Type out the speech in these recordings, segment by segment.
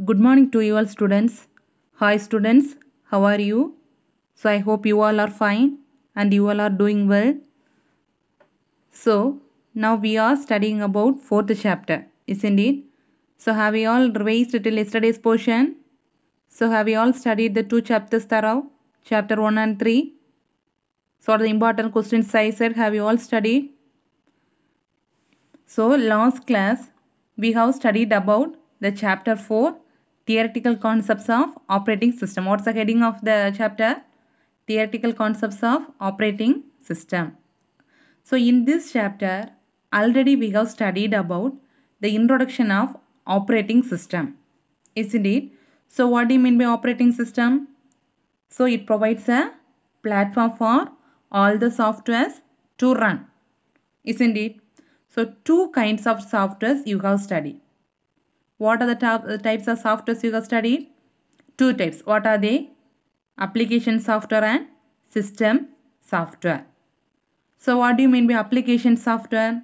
Good morning to you all students. Hi students, how are you? So I hope you all are fine and you all are doing well. So now we are studying about fourth chapter, isn't it? So have we all revised till yesterday's portion? So have we all studied the two chapters thorough? Chapter 1 and 3? So the important questions I said, have you all studied? So last class we have studied about the chapter 4 theoretical concepts of operating system. What's the heading of the chapter? Theoretical concepts of operating system. So in this chapter already we have studied about the introduction of operating system. Isn't it? So what do you mean by operating system? So it provides a platform for all the softwares to run. Isn't it? So two kinds of softwares you have studied. What are the types of softwares you have studied? Two types. What are they? Application software and system software. So what do you mean by application software?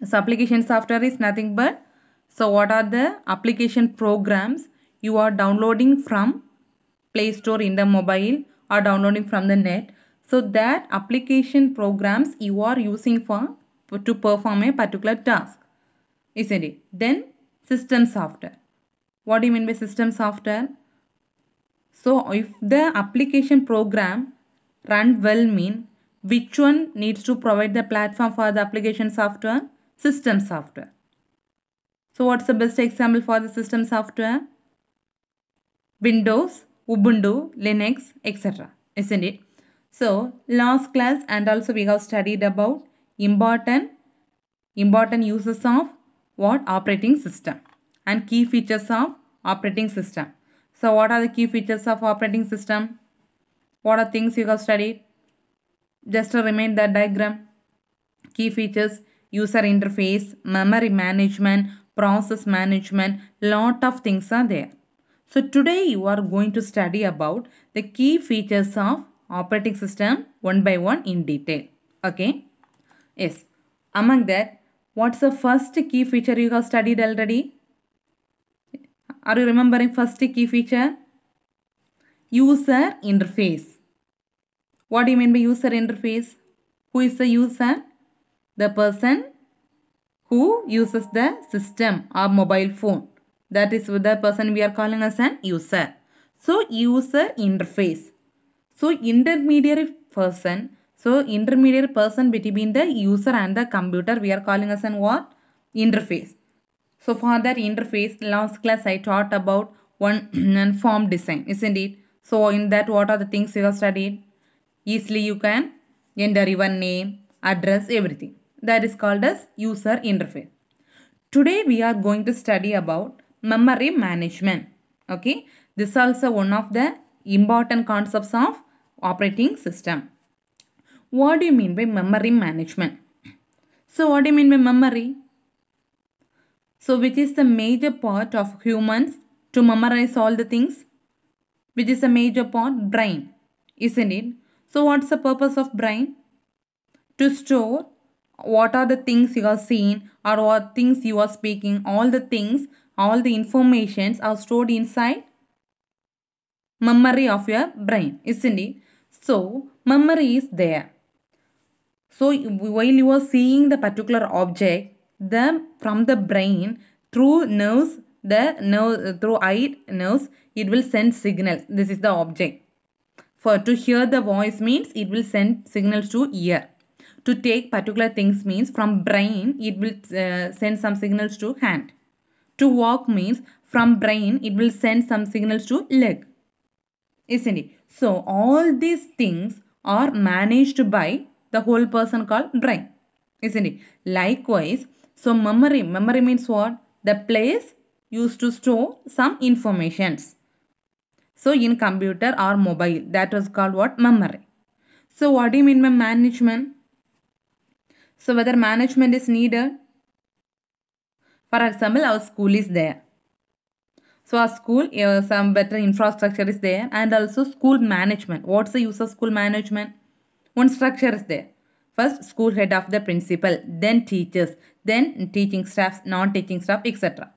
So application software is nothing but, so what are the application programs you are downloading from Play Store in the mobile or downloading from the net. So that application programs you are using for to perform a particular task, isn't it? Then system software. What do you mean by system software? So if the application program run well mean, which one needs to provide the platform for the application software? System software. So what's the best example for the system software? Windows, Ubuntu, Linux, etc. Isn't it? So last class and also we have studied about important uses of what? Operating system and key features of operating system. So what are the key features of operating system? What are things you have studied? Just to remind the diagram. Key features: user interface, memory management, process management, lot of things are there. So today you are going to study about the key features of operating system one by one in detail. Okay? Yes. Among that, what's the first key feature you have studied already? Are you remembering first key feature? User interface. What do you mean by user interface? Who is the user? The person who uses the system or mobile phone. That is the person we are calling as an user. So user interface. So intermediary person. So intermediary person between the user and the computer we are calling as an what? Interface. So for that interface, last class I taught about one form design, isn't it? So in that, what are the things you have studied? Easily you can enter your name, address, everything. That is called as user interface. Today we are going to study about memory management. Okay, this is also one of the important concepts of operating system. What do you mean by memory management? So what do you mean by memory? So which is the major part of humans to memorize all the things? Which is the major part? Brain, isn't it? So what's the purpose of brain? To store what are the things you are seeing or what things you are speaking. All the things, all the informations are stored inside memory of your brain, isn't it? So memory is there. So while you are seeing the particular object, from the brain through nerves, through eye nerves, it will send signals. This is the object. For to hear the voice means it will send signals to ear. To take particular things means from brain it will send some signals to hand. To walk means from brain it will send some signals to leg. Isn't it? So all these things are managed by the whole person called brain. Isn't it? Likewise, so memory means what? The place used to store some informations. So in computer or mobile, that was called what? Memory. So what do you mean by management? So whether management is needed? For example, our school is there. So our school, some better infrastructure is there, and also school management. What's the use of school management? One structure is there. First, school head of the principal, then teachers, then teaching staff, non-teaching staff, etc.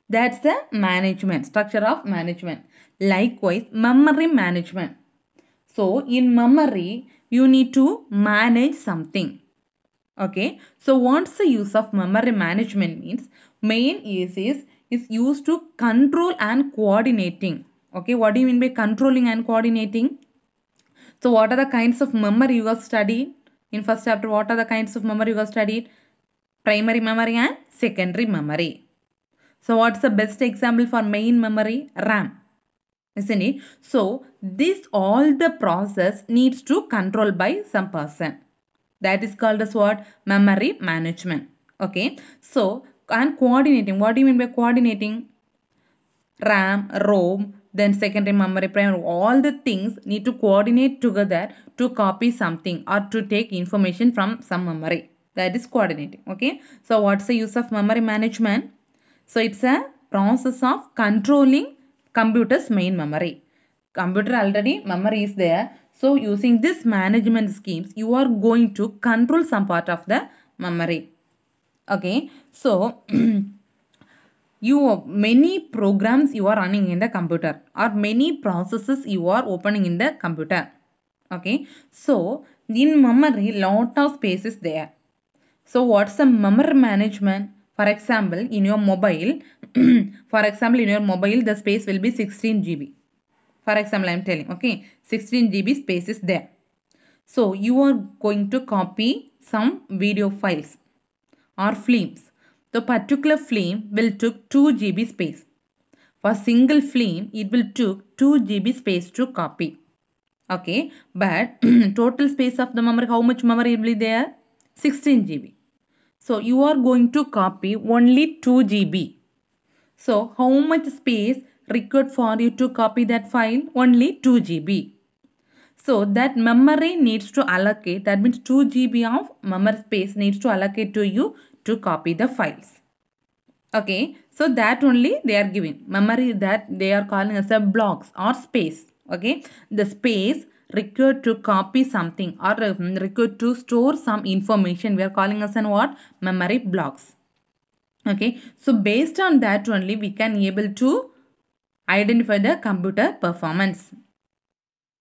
That's the management, structure of management. Likewise, memory management. So in memory, you need to manage something. Okay. So what's the use of memory management means? Main is used to control and coordinating. Okay. What do you mean by controlling and coordinating? So what are the kinds of memory you have studied? In first chapter, what are the kinds of memory you have studied? Primary memory and secondary memory. So what's the best example for main memory? RAM. Isn't it? So this all the process needs to control by some person. That is called as what? Memory management. Okay. So and coordinating. What do you mean by coordinating? RAM, ROM, then secondary memory, primary, all the things need to coordinate together to copy something or to take information from some memory. That is coordinating. Okay. So what's the use of memory management? So it's a process of controlling computer's main memory. Computer already memory is there. So using this management schemes, you are going to control some part of the memory. Okay. So many programs you are running in the computer or many processes you are opening in the computer. Okay. So in memory, lot of space is there. So what's the memory management? For example, in your mobile, the space will be 16 GB. For example, I am telling, okay, 16 GB space is there. So you are going to copy some video files or films. The particular film will took 2 GB space. For single film, it will took 2 GB space to copy. Okay, but total space of the memory, how much memory will be there? 16 GB. So you are going to copy only 2 GB. So how much space required for you to copy that file? Only 2 GB. So that memory needs to allocate, that means 2 GB of memory space needs to allocate to you to copy the files. Okay, so that only they are giving. Memory that they are calling as a blocks or space. Okay, the space required to copy something or required to store some information, we are calling as an what? Memory blocks. Okay, so based on that only we can able to identify the computer performance.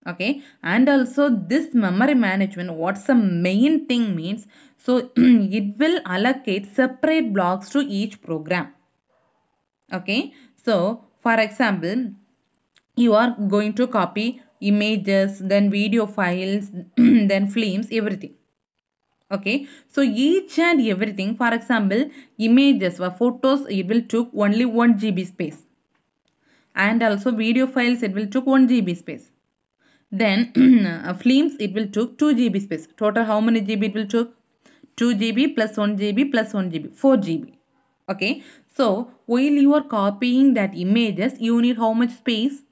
Okay, and also this memory management, what's the main thing means? So it will allocate separate blocks to each program. Okay, so for example, you are going to copy images, then video files, then films, everything. Okay, so each and everything, for example, images or photos, it will took only 1 GB space. And also video files, it will took 1 GB space. Then films, it will took 2 GB space. Total how many GB it will took? 2 GB plus 1 GB plus 1 GB, 4 GB. Okay, so while you are copying that images, you need how much space?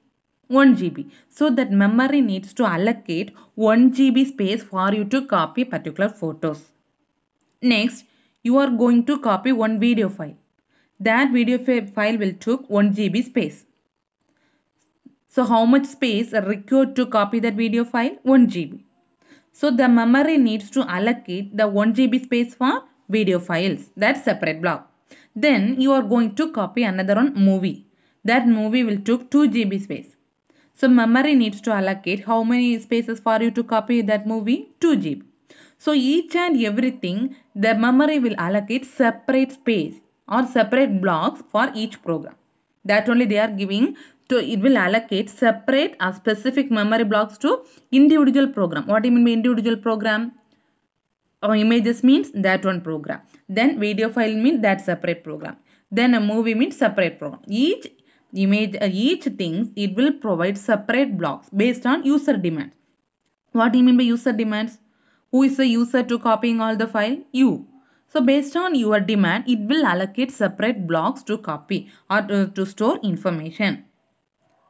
1 GB. So that memory needs to allocate 1 GB space for you to copy particular photos. Next, you are going to copy one video file. That video file will took 1 GB space. So how much space required to copy that video file? 1 GB. So the memory needs to allocate the 1 GB space for video files. That's separate block. Then you are going to copy another one movie. That movie will took 2 GB space. So memory needs to allocate how many spaces for you to copy that movie? 2 GB. So each and everything, the memory will allocate separate space or separate blocks for each program. That only they are giving. So it will allocate separate or specific memory blocks to individual program. What do you mean by individual program? Or images means that one program. Then video file means that separate program. Then a movie means separate program. Each image, each things, it will provide separate blocks based on user demands. What do you mean by user demands? Who is the user to copying all the file? You. So based on your demand, it will allocate separate blocks to copy or to store information.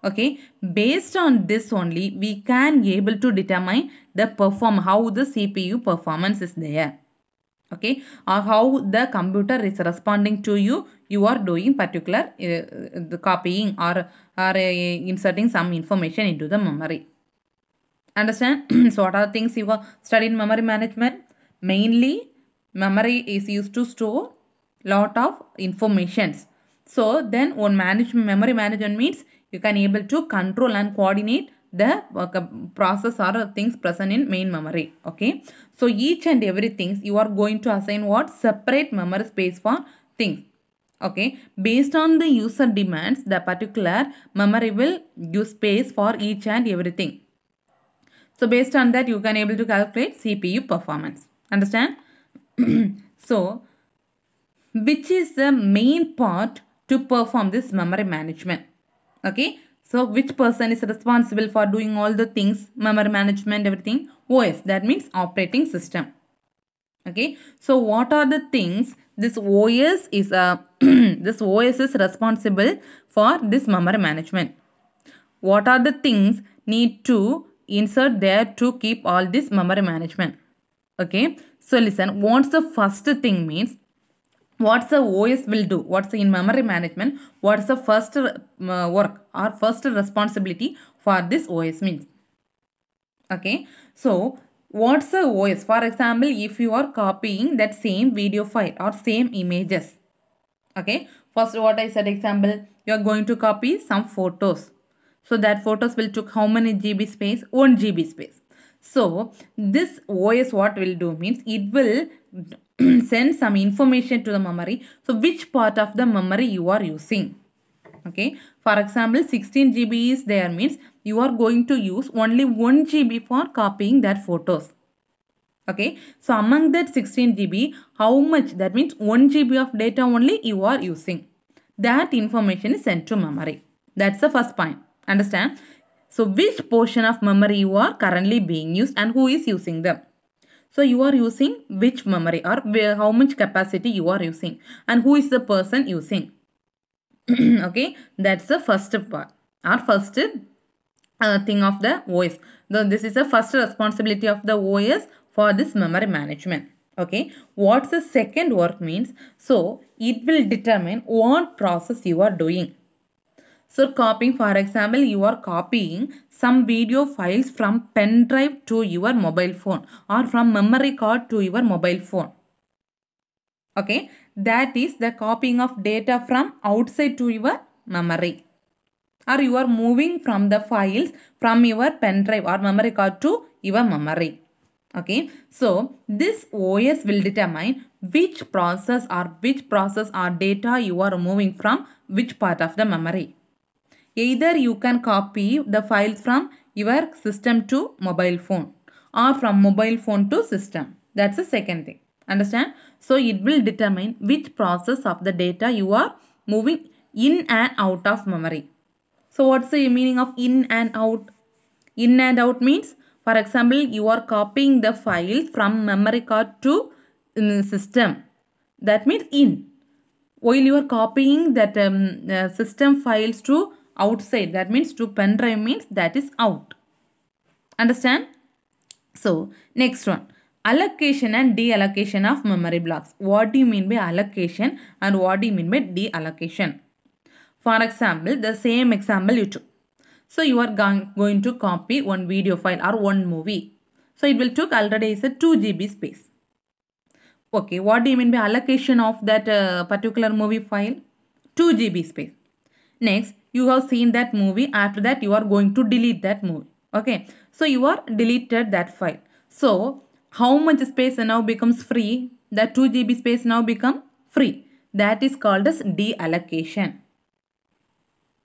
Okay, based on this only we can able to determine the how the CPU performance is there. Okay, or how the computer is responding to you. You are doing particular the copying or inserting some information into the memory. Understand? So what are the things you have studied in memory management? Mainly, memory is used to store lot of informations. So then one memory management means you can able to control and coordinate the process or things present in main memory. Okay. So each and every things you are going to assign what? Separate memory space for things. Okay. Based on the user demands, the particular memory will use space for each and everything. So based on that, you can able to calculate CPU performance. Understand? So which is the main part to perform this memory management? Okay. So which person is responsible for doing all the things, memory management, everything? OS, that means operating system. Okay. So what are the things this OS is this OS is responsible for this memory management? What are the things need to insert there to keep all this memory management? Okay. So listen, what's the first thing means? What's the OS will do? What's the in memory management? What's the first work or first responsibility for this OS means? Okay. So what's the OS? For example, if you are copying that same video file or same images. Okay. First what I said example, you are going to copy some photos. So that photos will took how many GB space? 1 GB space. So this OS what will do means it will send some information to the memory. So which part of the memory you are using? Okay. For example, 16 GB is there means you are going to use only 1 GB for copying that photos. Okay. So among that 16 GB, how much? That means 1 GB of data only you are using. That information is sent to memory. That's the first point. Understand? So which portion of memory you are currently being used and who is using them? So you are using which memory or how much capacity you are using and who is the person using. Okay, that's the first part or first thing of the OS. This is the first responsibility of the OS for this memory management. Okay, what's the second work means? So it will determine what process you are doing. So copying, for example, you are copying some video files from pen drive to your mobile phone or from memory card to your mobile phone. Okay, that is the copying of data from outside to your memory. Or you are moving from the files from your pen drive or memory card to your memory. Okay, so this OS will determine which process or data you are moving from which part of the memory. Either you can copy the files from your system to mobile phone or from mobile phone to system. That's the second thing. Understand? So it will determine which process of the data you are moving in and out of memory. So what's the meaning of in and out? In and out means, for example, you are copying the files from memory card to system. That means in. While you are copying that system files to outside, that means to pen drive means that is out. Understand? So next one, allocation and deallocation of memory blocks. What do you mean by allocation and what do you mean by deallocation? For example, the same example you took. So you are going to copy one video file or one movie. So it will took already is a 2 GB space. Okay, what do you mean by allocation of that particular movie file? 2 GB space. Next, you have seen that movie. After that, you are going to delete that movie. Okay, so you are deleted that file. So how much space now becomes free? That 2 GB space now become free. That is called as deallocation.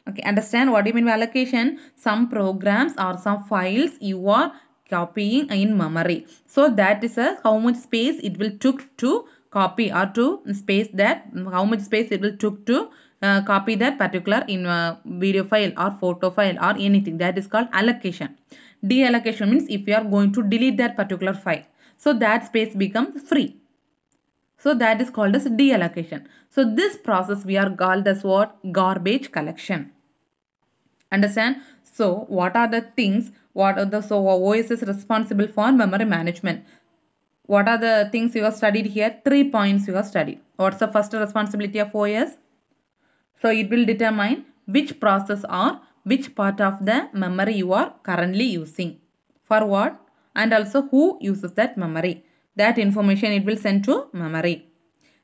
Okay, understand what do you mean by allocation? Some programs or some files you are copying in memory. So that is how much space it will took to copy or to space that, how much space it will took to copy that particular in video file or photo file or anything. That is called allocation. Deallocation means if you are going to delete that particular file. So that space becomes free. So that is called as deallocation. So this process we are called as what? Garbage collection. Understand? So what are the things? So OS is responsible for memory management. What are the things you have studied here? 3 points you have studied. What's the first responsibility of OS? So it will determine which process or which part of the memory you are currently using. For what? And also who uses that memory. That information it will send to memory.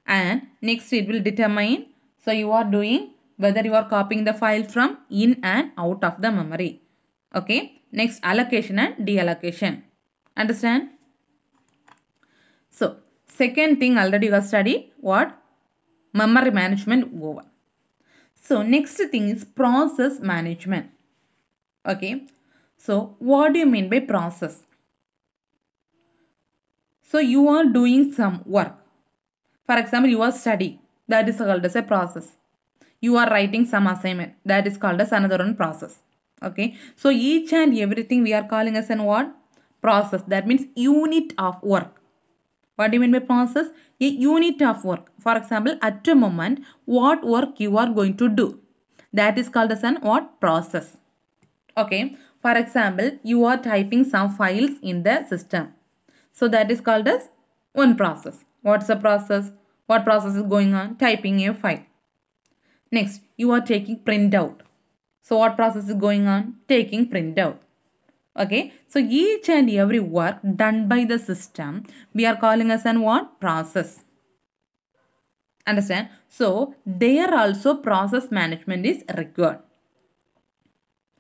And next it will determine, so you are doing whether you are copying the file from in and out of the memory. Okay. Next, allocation and deallocation. Understand? So, second thing already you have studied what? Memory management over. So, next thing is process management. Okay. So, what do you mean by process? So, you are doing some work. For example, you are studying. That is called as a process. You are writing some assignment. That is called as another one process. Okay. So, each and everything we are calling as an what? Process. That means unit of work. What do you mean by process? A unit of work. For example, at a moment, what work you are going to do. That is called as an what? Process. Okay. For example, you are typing some files in the system. So that is called as one process. What's the process? What process is going on? Typing a file. Next, you are taking printout. So what process is going on? Taking printout. Okay. So each and every work done by the system, we are calling as an what? Process. Understand? So there also process management is required.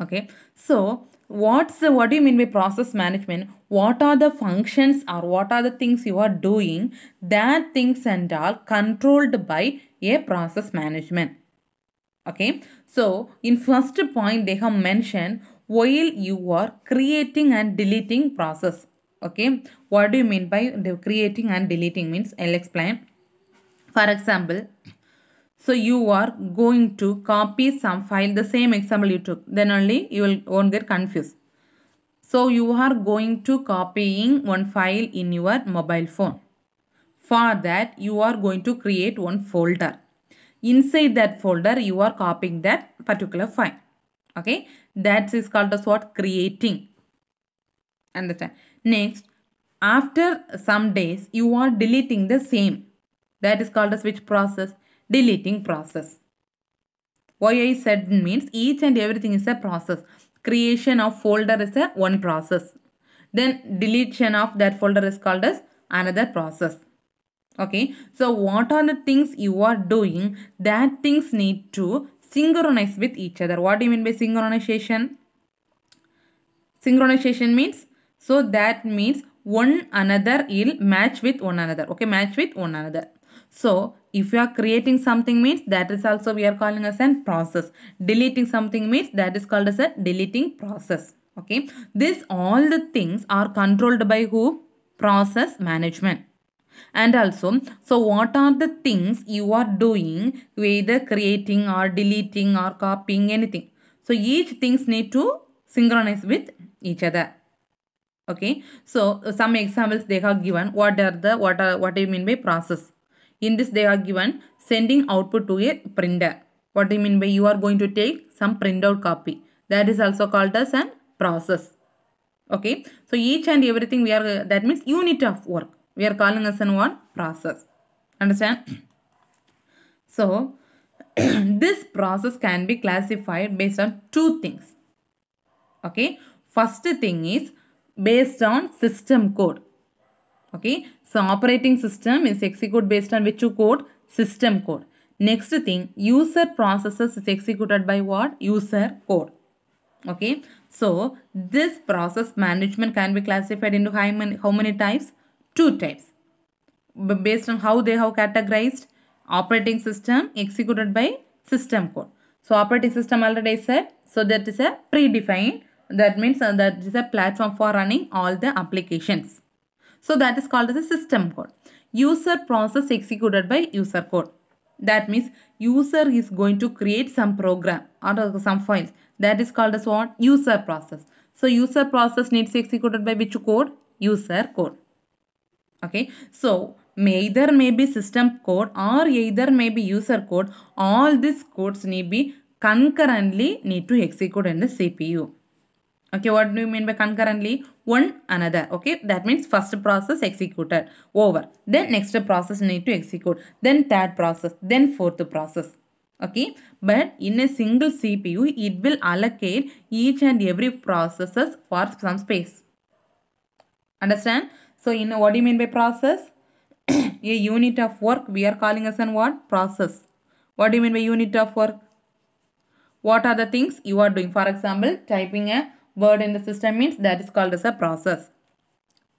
Okay. So what do you mean by process management? What are the functions or what are the things you are doing? That things and all controlled by a process management. Okay. So in first point they have mentioned while you are creating and deleting process. Okay. What do you mean by the creating and deleting means? I'll explain. For example, so you are going to copy some file, the same example you took. Then only you won't get confused. So you are going to copying one file in your mobile phone. For that, you are going to create one folder. Inside that folder, you are copying that particular file. Okay. That is called as what? Creating. Understand? Next, after some days, you are deleting the same. That is called as which process? Deleting process. Why I said means each and everything is a process. Creation of folder is a one process. Then deletion of that folder is called as another process. Okay. So what are the things you are doing? That things need to synchronize with each other. What do you mean by synchronization? Synchronization means, so that means one another will match with one another. Okay. Match with one another. So, if you are creating something means that is also we are calling as a process. Deleting something means that is called as a deleting process. Okay. This all the things are controlled by who? Process management. And also, so what are the things you are doing, either creating or deleting or copying anything. So, each things need to synchronize with each other. Okay. So, some examples they have given. What do you mean by process? In this they are given sending output to a printer. What do you mean by you are going to take some printout copy? That is also called as an process. Okay. So each and everything we are, that means unit of work. We are calling as an what? Process. Understand? So this process can be classified based on two things. Okay. First thing is based on system code. Okay. So operating system is executed based on which code? System code. Next thing, user processes is executed by what? User code. Okay. So this process management can be classified into how many types? Two types. Based on how they have categorized operating system executed by system code. So operating system already said. So that is a predefined. That means that is a platform for running all the applications. So that is called as a system code. User process executed by user code. That means user is going to create some program or some files. That is called as what? User process. So user process needs executed by which code? User code. Okay. So either may be system code or either may be user code. All these codes need be concurrently need to execute in the CPU. Okay, what do you mean by concurrently? One another. Okay, that means first process executed over. Then next process need to execute. Then third process. Then fourth process. Okay, but in a single CPU, it will allocate each and every processes for some space. Understand? So, what do you mean by process? A unit of work we are calling as an what? Process. What do you mean by unit of work? What are the things you are doing? For example, typing a word in the system means that is called as a process.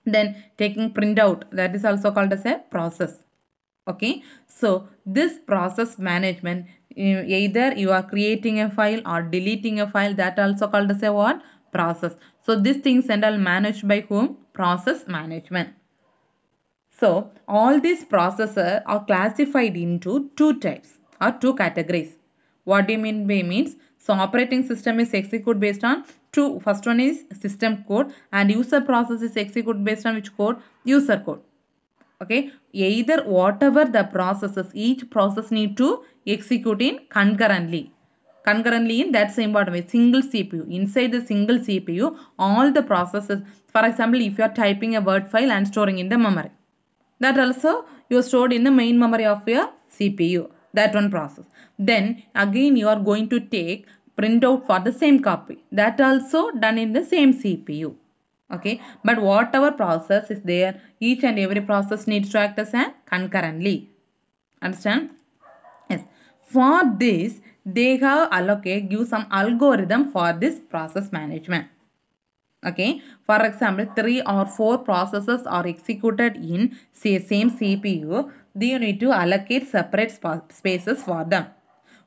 Then taking printout, that is also called as a process. Okay, so this process management, either you are creating a file or deleting a file, that also called as a what? Process. So these things and all managed by whom? Process management. So all these processes are classified into two types or two categories. What do you mean by means? So operating system is execute based on two. First one is system code, and user process is execute based on which code? User code. Okay, either whatever the processes, each process need to execute in concurrently. Concurrently in, that's important, a single CPU. Inside the single CPU, all the processes, for example, if you are typing a word file and storing in the memory, that also you are stored in the main memory of your CPU, that one process. Then again you are going to take printout for the same copy, that also done in the same CPU. Okay, but whatever process is there, each and every process needs to act as a concurrently. Understand? Yes. For this, they have give some algorithm for this process management. Okay, for example, 3 or 4 processes are executed in say same CPU. They need to allocate separate spaces for them.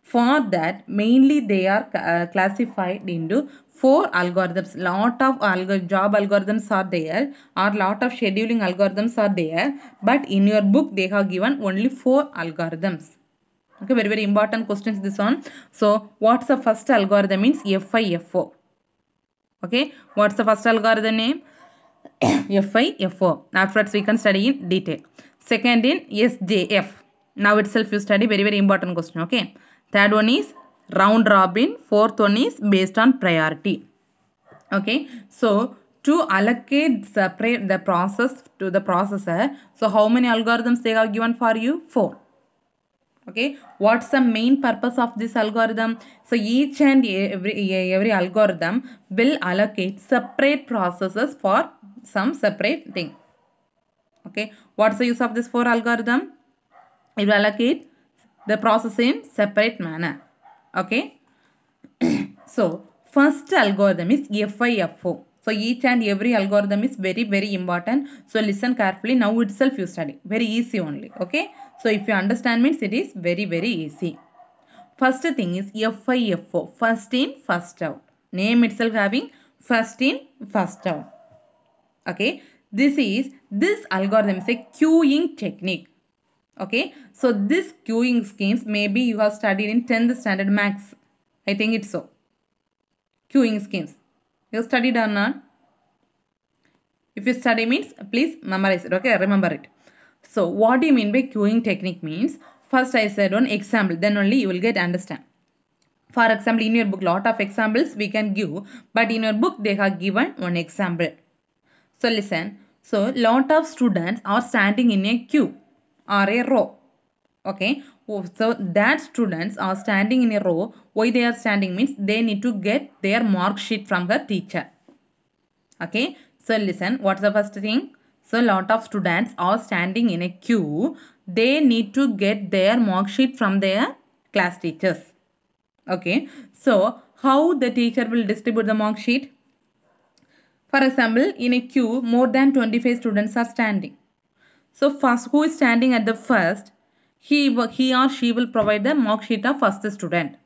For that, mainly they are classified into 4 algorithms. Lot of job algorithms are there, or lot of scheduling algorithms are there, but in your book they have given only 4 algorithms. Okay, very very important questions this one. So what's the first algorithm? Means FIFO. Okay, what's the first algorithm name? FIFO. Afterwards we can study in detail. Second in SJF. Now itself you study, very very important question. Okay. Third one is round robin. Fourth one is based on priority. Okay. So to allocate separate the process to the processor, so how many algorithms they have given for you? 4. Okay, what's the main purpose of this algorithm? So each and every algorithm will allocate separate processes for some separate thing. Okay, what's the use of this 4 algorithm? It will allocate the process in separate manner. Okay, so first algorithm is FIFO. So each and every algorithm is very very important. So listen carefully. Now itself you study. Very easy only. Okay. So if you understand means it is very very easy. First thing is FIFO. First in, first out. Name itself having first in, first out. Okay. This algorithm is a queuing technique. Okay. So this queuing schemes maybe you have studied in 10th standard maths. I think it's so. Queuing schemes. You studied or not? If you study means please memorize it. Okay, remember it. So what do you mean by queuing technique means? First I said one example, then only you will get understand. For example, in your book lot of examples we can give, but in your book they have given one example. So listen. So lot of students are standing in a queue or a row. Okay, so that students are standing in a row. Why they are standing means they need to get their mark sheet from the teacher. Okay, so listen, what's the first thing? So lot of students are standing in a queue. They need to get their mark sheet from their class teachers. Okay, so how the teacher will distribute the mark sheet? For example, in a queue more than 25 students are standing. So first, who is standing at the first? He or she will provide the mark sheet of first student.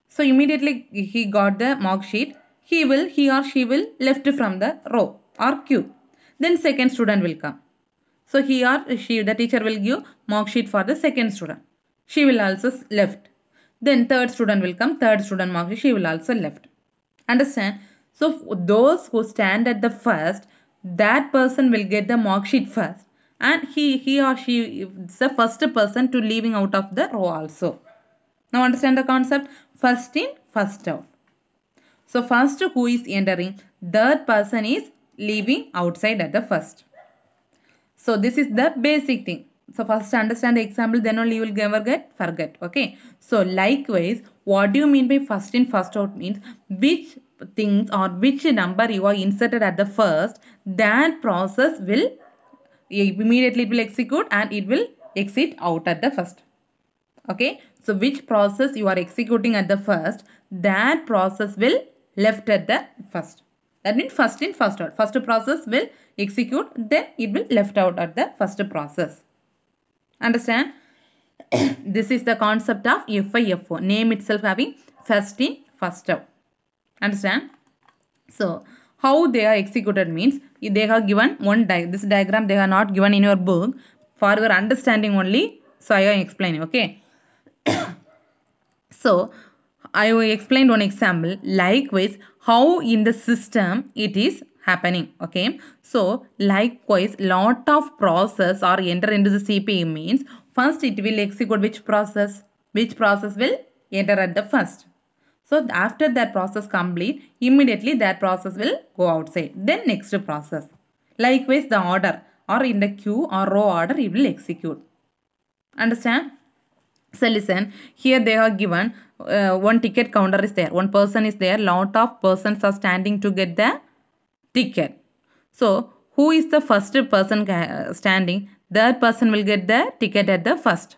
So immediately he got the mark sheet. He or she will left from the row or queue. Then second student will come. So he or she, the teacher will give mark sheet for the second student. She will also left. Then third student will come. Third student mark sheet, she will also left. Understand? So those who stand at the first, that person will get the mark sheet first. And he or she is the first person to leaving out of the row also. Now understand the concept? First in, first out. So first who is entering, third person is leaving outside at the first. So this is the basic thing. So first understand the example, then only you will never forget. Okay. So likewise, what do you mean by first in, first out means which things or which number you are inserted at the first, that process will immediately it will execute and it will exit out at the first. Okay. So which process you are executing at the first, that process will left at the first. That means first in, first out. First process will execute, then it will left out at the first process. Understand? This is the concept of FIFO. Name itself having first in, first out. Understand? So, how they are executed means, they have given one this diagram they are not given in your book. For your understanding only, so I am explaining, okay? So, I will explain one example. Likewise, how in the system it is happening, okay? So, likewise, lot of process are enter into the CPU means, first it will execute which process? Which process will enter at the first? So, after that process complete, immediately that process will go outside. Then next process. Likewise, the order or in the queue or row order, it will execute. Understand? So, listen, here they are given one ticket counter is there. One person is there. Lot of persons are standing to get the ticket. So, who is the first person standing? That person will get the ticket at the first.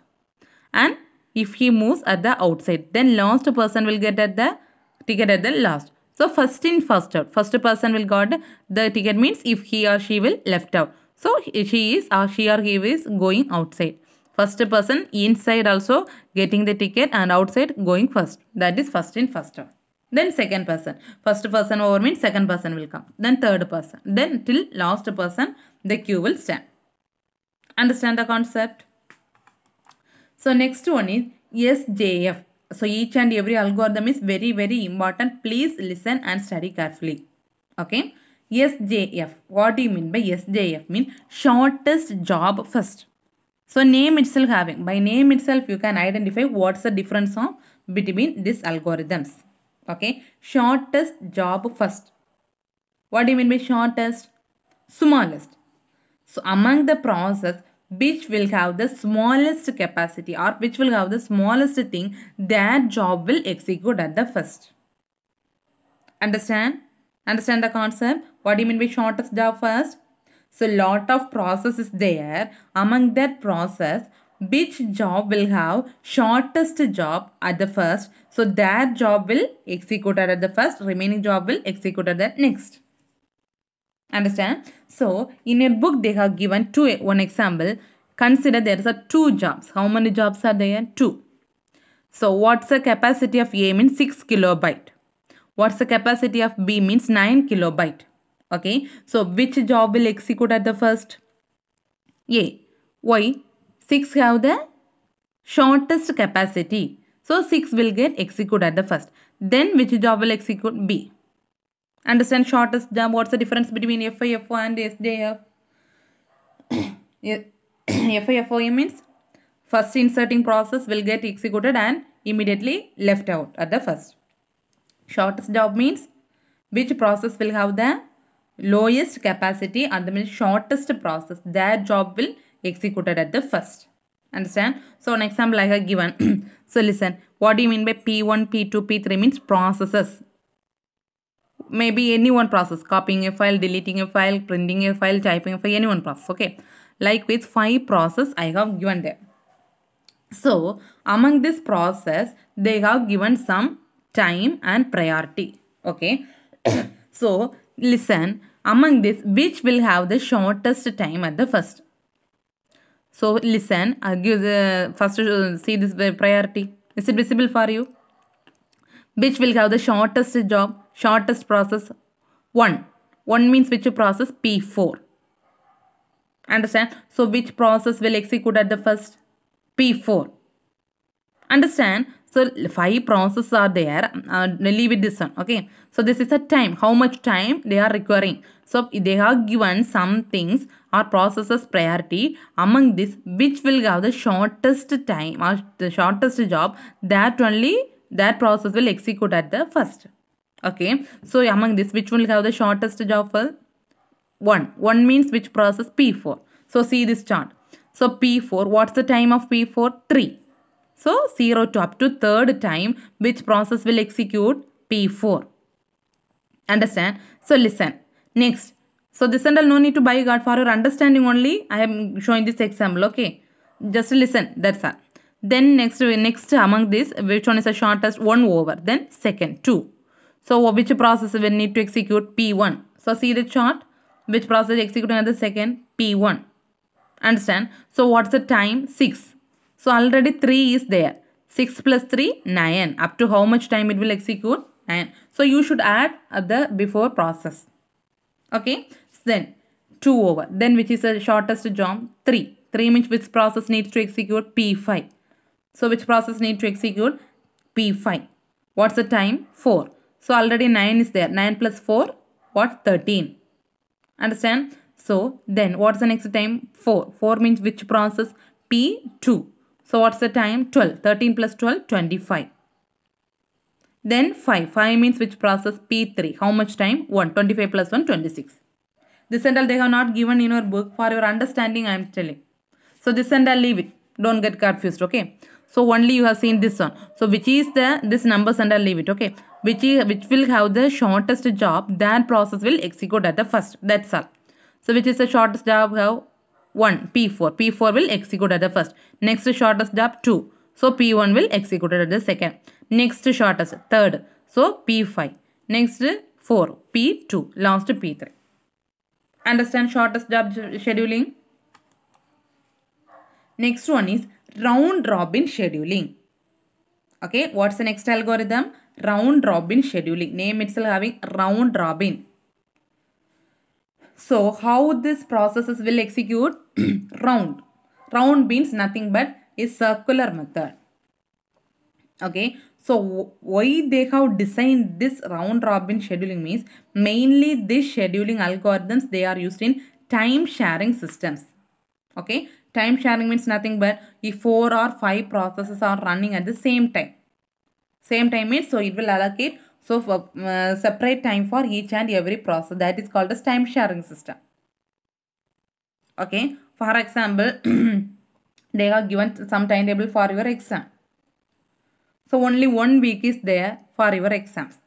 And if he moves at the outside, then last person will get at the ticket at the last. So, first in, first out. First person will got the ticket means if he or she will left out. So, she or he is going outside. First person inside also getting the ticket and outside going first. That is first in, first out. Then second person. First person over means second person will come. Then third person. Then till last person the queue will stand. Understand the concept? So next one is SJF. So each and every algorithm is very, very important. Please listen and study carefully. Okay. SJF. What do you mean by SJF? Mean shortest job first. So name itself having. By name itself you can identify what's the difference of between these algorithms. Okay. Shortest job first. What do you mean by shortest? Smallest. So among the process, which will have the smallest capacity or which will have the smallest thing, that job will execute at the first. Understand? Understand the concept? What do you mean by shortest job first? So lot of process is there. Among that process, which job will have shortest job at the first? So that job will execute at the first. Remaining job will execute at the next. Understand? So, in your book, they have given one example. Consider there is a 2 jobs. How many jobs are there? 2. So, what's the capacity of A means 6 kilobyte. What's the capacity of B means 9 kilobyte. Okay. So, which job will execute at the first? A. Why? 6 have the shortest capacity. So, 6 will get executed at the first. Then, which job will execute? B. Understand shortest job. What's the difference between FIFO and SJF? FIFO means first inserting process will get executed and immediately left out at the first. Shortest job means which process will have the lowest capacity and the shortest process. That job will executed at the first. Understand? So, an example I have given. So, listen. What do you mean by P1, P2, P3 means processes. Maybe any one process, copying a file, deleting a file, printing a file, typing a file, any one process, okay. Likewise, 5 process I have given there. So, among this process, they have given some time and priority, okay. So, listen, among this, which will have the shortest time at the first? So, listen, I'll give the first, see this priority. Is it visible for you? Which will have the shortest job? Shortest process 1. 1 means which process? P4. Understand? So which process will execute at the first? P4. Understand? So 5 processes are there. Leave it this one. Okay. So this is a time. How much time they are requiring. So they have given some things or processes priority. Among this, which will have the shortest time or the shortest job, that only that process will execute at the first. Okay. So among this, which will have the shortest job for? 1. 1 means which process? P4. So see this chart. So P4, what's the time of P4? 3. So 0 to up to 3rd time, which process will execute? P4. Understand? So listen. Next. So this and all no need to buy guard for your understanding only. I am showing this example. Okay. Just listen. That's all. Then next among this, which one is the shortest? 1 over. Then second, 2. So which process will need to execute? P1. So see the chart. Which process executing at the second? P1. Understand? So what's the time? 6. So already 3 is there. 6 plus 3, 9. Up to how much time it will execute? 9. So you should add the before process. Okay. Then 2 over. Then which is the shortest job? 3. 3 means which process needs to execute? P5. So which process need to execute? P5. What's the time? 4. So already 9 is there. 9 plus 4, what? 13. Understand? So then what's the next time? 4. 4 means which process? P2. So what's the time? 12. 13 plus 12, 25. Then 5. 5 means which process? P3. How much time? 1. 25 plus 1, 26. This and all they have not given in your book. For your understanding, I am telling. So this and all leave it. Don't get confused, okay? So only you have seen this one. So which is this numbers and I'll leave it, okay? Which will have the shortest job, that process will execute at the first. That's all. So which is the shortest job? Have 1, P4. P4 will execute at the first. Next shortest job 2. So P1 will execute at the second. Next shortest third. So P5. Next 4. P2. Last P3. Understand shortest job scheduling? Next one is round robin scheduling. Okay, what's the next algorithm? Round robin scheduling. Name itself having round robin. So how this processes will execute? Round. Round means nothing but a circular method. Okay, so why they have designed this round robin scheduling means mainly these scheduling algorithms, they are used in time sharing systems. Okay, time sharing means nothing but if 4 or 5 processes are running at the same time. Same time means so it will allocate so for, separate time for each and every process. That is called as time sharing system. Okay, for example, they have given some timetable for your exam. So only 1 week is there for your exams.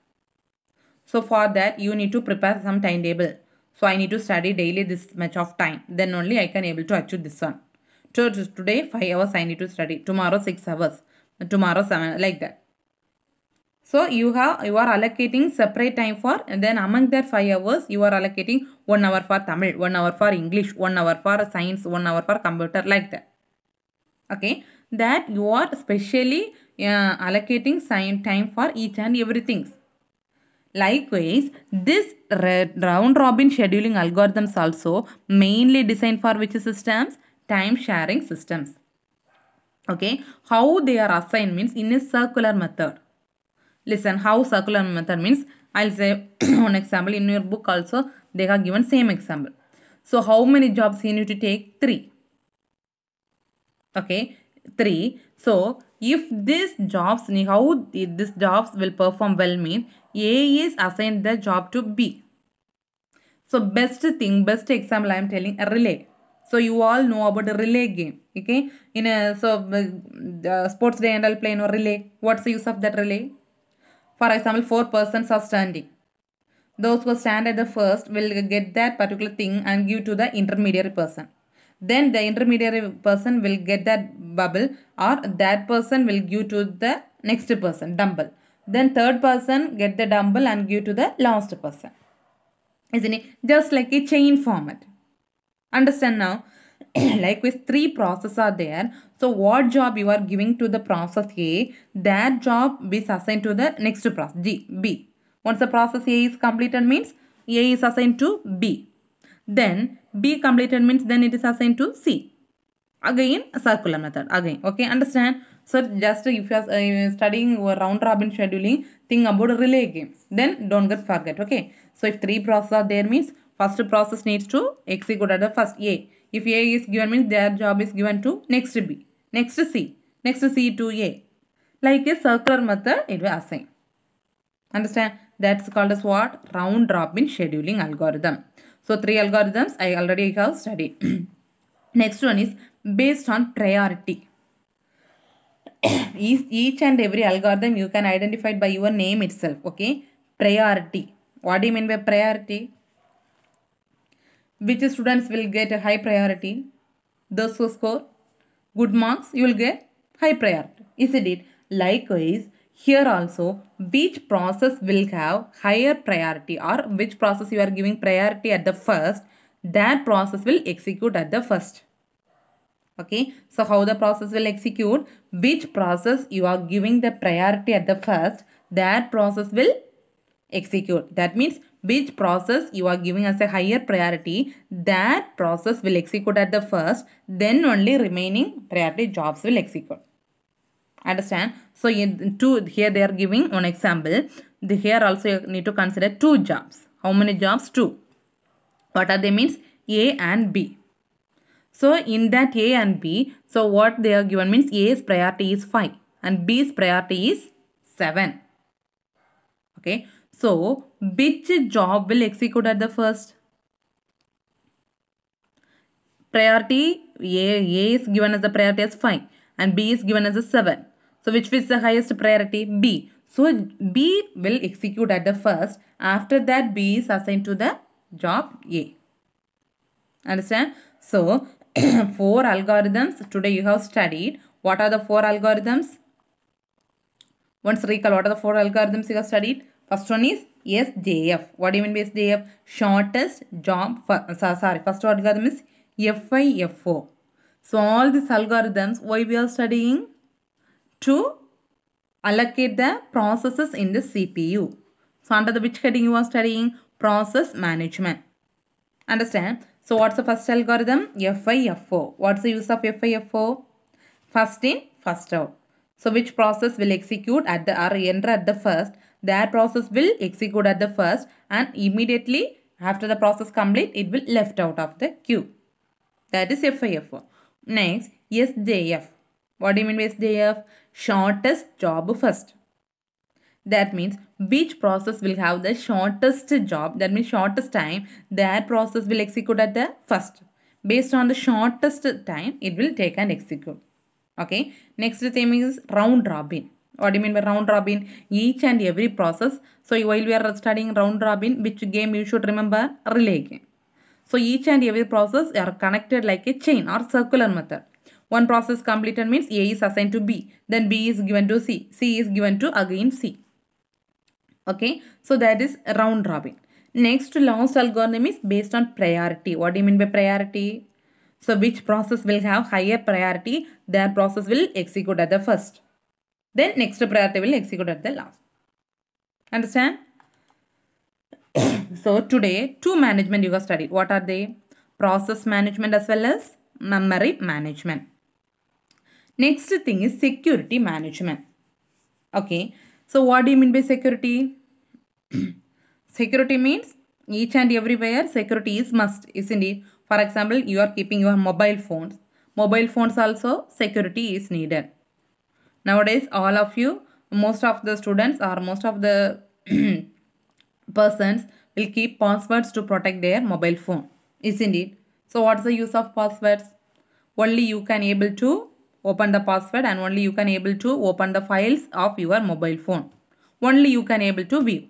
So for that you need to prepare some timetable. So I need to study daily this much of time. Then only I can able to achieve this one. So today 5 hours I need to study. Tomorrow 6 hours. Tomorrow 7, like that. So you are allocating separate time for, and then among that 5 hours you are allocating 1 hour for Tamil, 1 hour for English, 1 hour for science, 1 hour for computer, like that. Okay, that you are specially allocating time for each and everything. Likewise, this round robin scheduling algorithms also mainly designed for which systems? Time sharing systems. Okay, how they are assigned means in a circular method. Listen, how circular method means, I'll say one example. In your book also they have given same example. So how many jobs you need to take? 3. Okay, 3. So if these jobs, how these jobs will perform well means A is assigned the job to B. So best example I am telling, a relay. So you all know about the relay game. Okay, in a sports day and I'll play in a relay. What's the use of that relay? For example, 4 persons are standing. Those who stand at the first will get that particular thing and give to the intermediary person. Then the intermediary person will get that bubble, or that person will give to the next person, dumbbell. Then third person get the dumbbell and give to the last person. Isn't it? Just like a chain format. Understand now? Likewise, 3 processes are there. So what job you are giving to the process A, that job is assigned to the next process B. Once the process A is completed means A is assigned to B. Then B completed means then it is assigned to C. Again, a circular method. Again, okay, understand? So just if you are studying round robin scheduling, think about relay games. Then don't forget, okay? So if 3 processes are there means first process needs to execute at the first A. If A is given means their job is given to next B, next C, next C to A. Like a circular method it will assign. Understand? That's called as what? Round robin scheduling algorithm. So 3 algorithms I already have studied. Next one is based on priority. Each and every algorithm you can identify by your name itself. Okay? Priority. What do you mean by priority? Which students will get a high priority? Those who score good marks, you will get high priority, isn't it? Likewise, here also, which process will have higher priority, or which process you are giving priority at the first, that process will execute at the first. Okay, so how the process will execute? Which process you are giving the priority at the first, that process will execute. That means which process you are giving as a higher priority, that process will execute at the first, then only remaining priority jobs will execute. Understand? So here they are giving one example. Here also you need to consider two jobs. How many jobs? Two. What are they means? A and B. So in that A and B, so what they are given means A's priority is 5 and B's priority is 7. Okay. So which job will execute at the first? Priority A is given as the priority as 5 and B is given as a 7. So which is the highest priority? B. So B will execute at the first. After that B is assigned to the job A. Understand? So 4 algorithms today you have studied. What are the 4 algorithms? Once recall, what are the 4 algorithms you have studied? First one is SJF. What do you mean by SJF? Shortest job. First algorithm is FIFO. So all these algorithms, why we are studying? To allocate the processes in the CPU. So under the which heading you are studying? Process management. Understand? So what's the first algorithm? FIFO. What's the use of FIFO? First in, first out. So which process will execute at the or enter at the first? That process will execute at the first, and immediately after the process complete, it will left out of the queue. That is FIFO. Next, SJF. What do you mean by SJF? Shortest job first. That means which process will have the shortest job, that means shortest time, that process will execute at the first. Based on the shortest time, it will take and execute. Okay. Next thing is round robin. What do you mean by round robin? Each and every process. So while we are studying round robin, which game you should remember? Relay game. So each and every process are connected like a chain or circular method. One process completed means A is assigned to B. Then B is given to C. C is given to again C. Okay. So that is round robin. Next, last algorithm is based on priority. What do you mean by priority? So which process will have higher priority, that process will execute at the first. Then next priority will execute at the last. Understand? So today, two management you have studied. What are they? Process management as well as memory management. Next thing is security management. Okay. So what do you mean by security? Security means each and everywhere security is must, isn't it? For example, you are keeping your mobile phones. Mobile phones also security is needed. Nowadays, all of you, most of the students or most of the persons will keep passwords to protect their mobile phone, isn't it? So what's the use of passwords? Only you can able to open the password and only you can able to open the files of your mobile phone. Only you can able to view.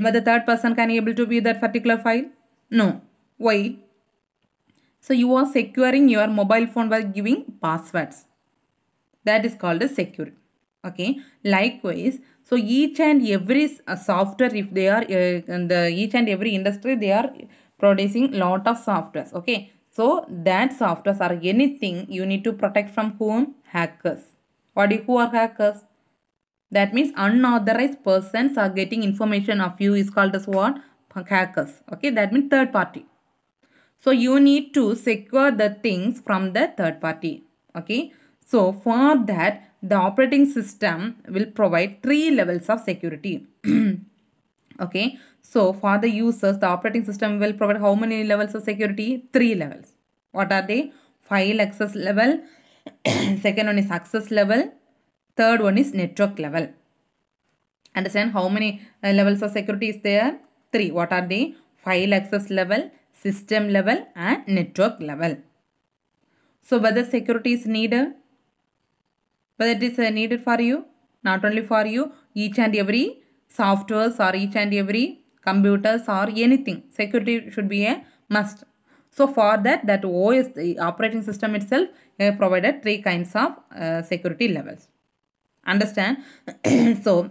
But the third person can able to view that particular file? No. Why? So you are securing your mobile phone by giving passwords. That is called as security. Okay. Likewise, so each and every software, if they are in the each and every industry, they are producing lot of softwares. Okay. So that softwares are anything you need to protect from whom? Hackers. Who are hackers? That means unauthorized persons are getting information of you is called as what? Hackers. Okay. That means third party. So you need to secure the things from the third party. Okay. So for that, the operating system will provide 3 levels of security. Okay. So for the users, the operating system will provide how many levels of security? 3 levels. What are they? File access level. Second one is access level. Third one is network level. Understand how many levels of security is there? 3. What are they? File access level, system level and network level. So whether security is needed? Whether it is needed for you? Not only for you, each and every softwares or each and every computers or anything. Security should be a must. So for that OS, the operating system itself, provided 3 kinds of security levels. Understand? so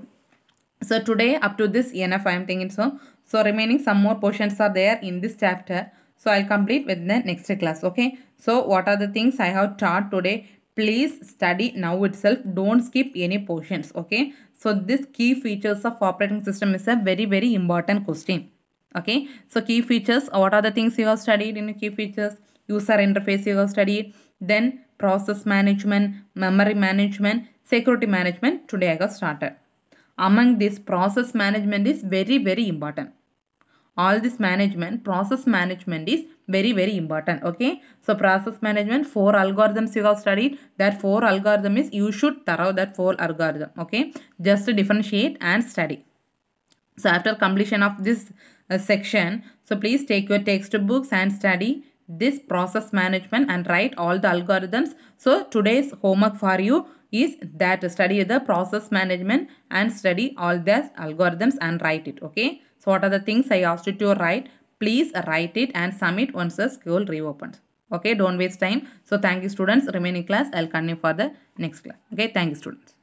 so today up to this enough, I am thinking so. So remaining some more portions are there in this chapter. So I'll complete with the next class. Okay. So what are the things I have taught today? Please study now itself. Don't skip any portions. Okay. So this key features of operating system is a very, very important question. Okay. So key features, what are the things you have studied in key features? User interface you have studied. Then process management, memory management, security management. Today I have started. Among this, process management is very, very important. All this management, process management is very, very important. Okay. So process management, 4 algorithms you have studied. That 4 algorithm is, you should thorough that 4 algorithm. Okay. Just differentiate and study. So after completion of this section, so please take your textbooks and study this process management and write all the algorithms. So today's homework for you is that study the process management and study all the algorithms and write it. Okay. So what are the things I asked you to write? Please write it and submit once the school reopens. Okay. Don't waste time. So thank you students. Remaining class I'll continue for the next class. Okay. Thank you students.